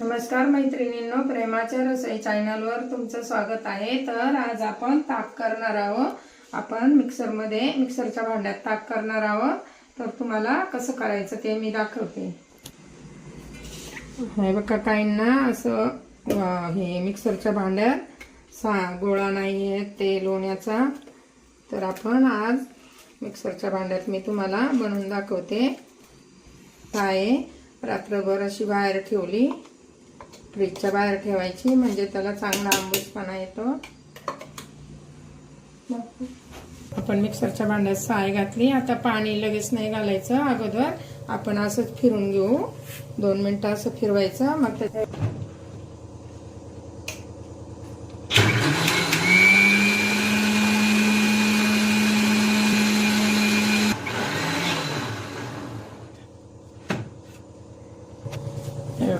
नमस्कार मैत्रिणींनो, प्रेमाच्या रसोई चॅनलवर तुमचं स्वागत आहे। तर आज आपण ताक करणार आहोत। आपण मिक्सरच्या भांड्यात ताक करणार आहोत। तर तुम्हाला कसं करायचं ते मी दाखवते। हे बघा, काहींना असं हे मिक्सरच्या भांड्यात गोळा नाही आहे ते लोण्याचा, तर आपण आज मिक्सरच्या भांड्यात मी तुम्हाला बनवून दाखवते। काय रात्रभर अशी बाहेर ठेवली, फ्रीजच्या बाहेर ठेवायची, म्हणजे त्याला चांगला आंबूसपणा येतो। आपण मिक्सरच्या भांड्यात साय घातली। आता पाणी लगेच नाही घालायचं, अगोदर आपण असंच फिरून घेऊ, 2 मिनिटं असं फिरवायचं। मग त्याच्या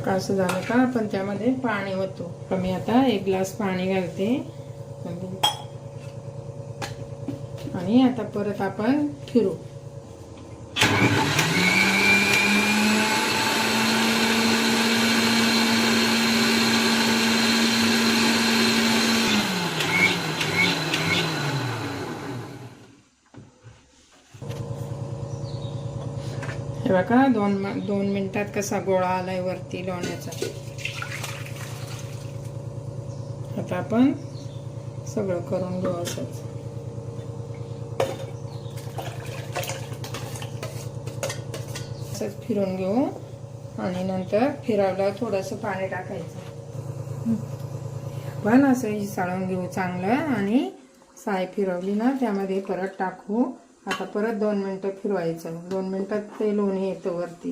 असं झालं का आपण त्यामध्ये पाणी ओतू। मी आता 1 ग्लास पाणी घालते आणि आता परत आपण फिरू। हे बघा, 2 मिनिटात कसा गोळा आलाय वरती लोण्याचा। आता आपण सगळं करून घेऊ असंच। फिरून घेऊ आणि नंतर फिरवल्यावर थोडंसं पाणी टाकायचं। पण असं हिसाळून घेऊ चांगलं आणि साय फिरवली ना त्यामध्ये परत टाकू। आता परत 2 मिनिटं फिरवायचं। 2 मिनिटात ते लोणी येतं वरती।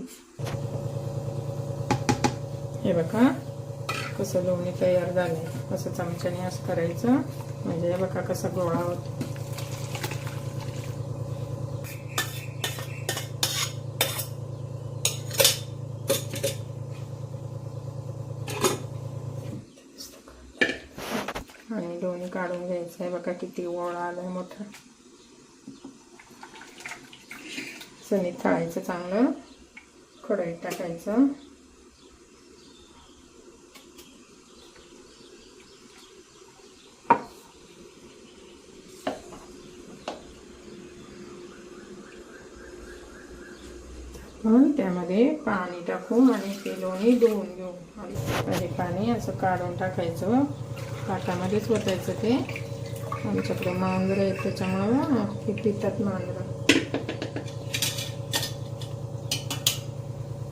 हे बघा कसं लोणी तयार झालंय। असं चमच्याने असं करायचं, म्हणजे हे बघा कसा गोळा होतो। आणि लोणी काढून घ्यायचं। आहे बघा किती गोळा आलाय मोठा। सनी थाळायचं, चांगलं कढईत टाकायचं। पण त्यामध्ये पाणी टाकू आणि ते लोणी धुवून घेऊ। आणि पाणी असं काढून टाकायचं, ताटामध्येच ओतायचं। ते आमच्याकडे मांजरं आहेत त्याच्यामुळं ते पितात मांजरं।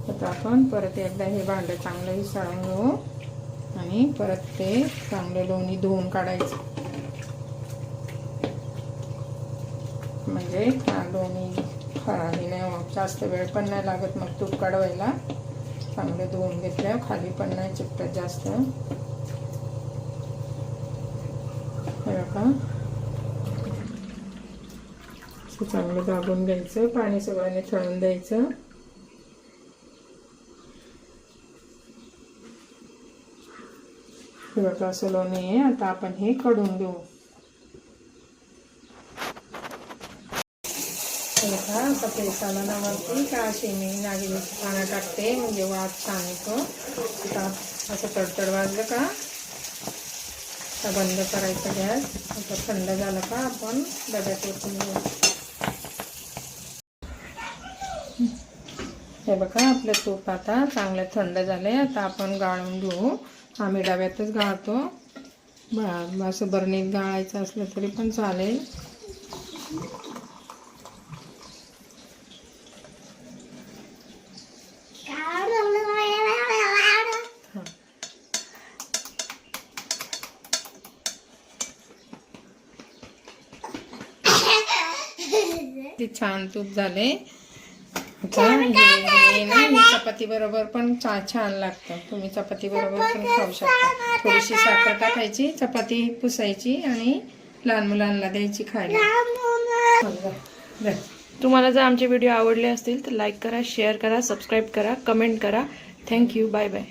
आता आपण परत एकदा हे भांडं चांगलं हिसाळून घेऊ आणि परत ते चांगलं लोणी धुवून काढायचं, म्हणजे लोणी खराबी नाही होत। जास्त वेळ पण नाही लागत मग तूप काढवायला। चांगलं धुवून घेतल्यावर खाली पण नाही चिकटत जास्त। हे बघा, चांगलं दाबून घ्यायचं, पाणी सगळं निथळून द्यायचं। हे बघा असं लोणी आहे। आता आपण हे काढून घेऊ। बघा आता पेसाला लावते का अशी मी नागिनीची पानं टाकते, म्हणजे वास छान येतो। आता असं तडतड वाजलं का आता बंद करायचं गॅस। आता थंड झालं का आपण डब्यात ओतून घेऊ। हे बघा आपलं तूप आता चांगलं थंड झालंय। आता आपण गाळून घेऊ। आम्ही डब्यातच गाळतो, असं बरणीत गाळायचं असलं तरी पण चालेल। ते छान तूप झाले। चपाती बरोबर पण छान लागतं। तुम्ही चपाती बरोबर पण खाऊ शकता। थोडीशी साखर टाकायची, चपाती पुसायची आणि लहान मुलांना द्यायची खायला। तुम्हाला जर आमचे व्हिडिओ आवडले असतील तर लाईक करा, शेअर करा, सबस्क्राईब करा, कमेंट करा। Thank you, bye bye.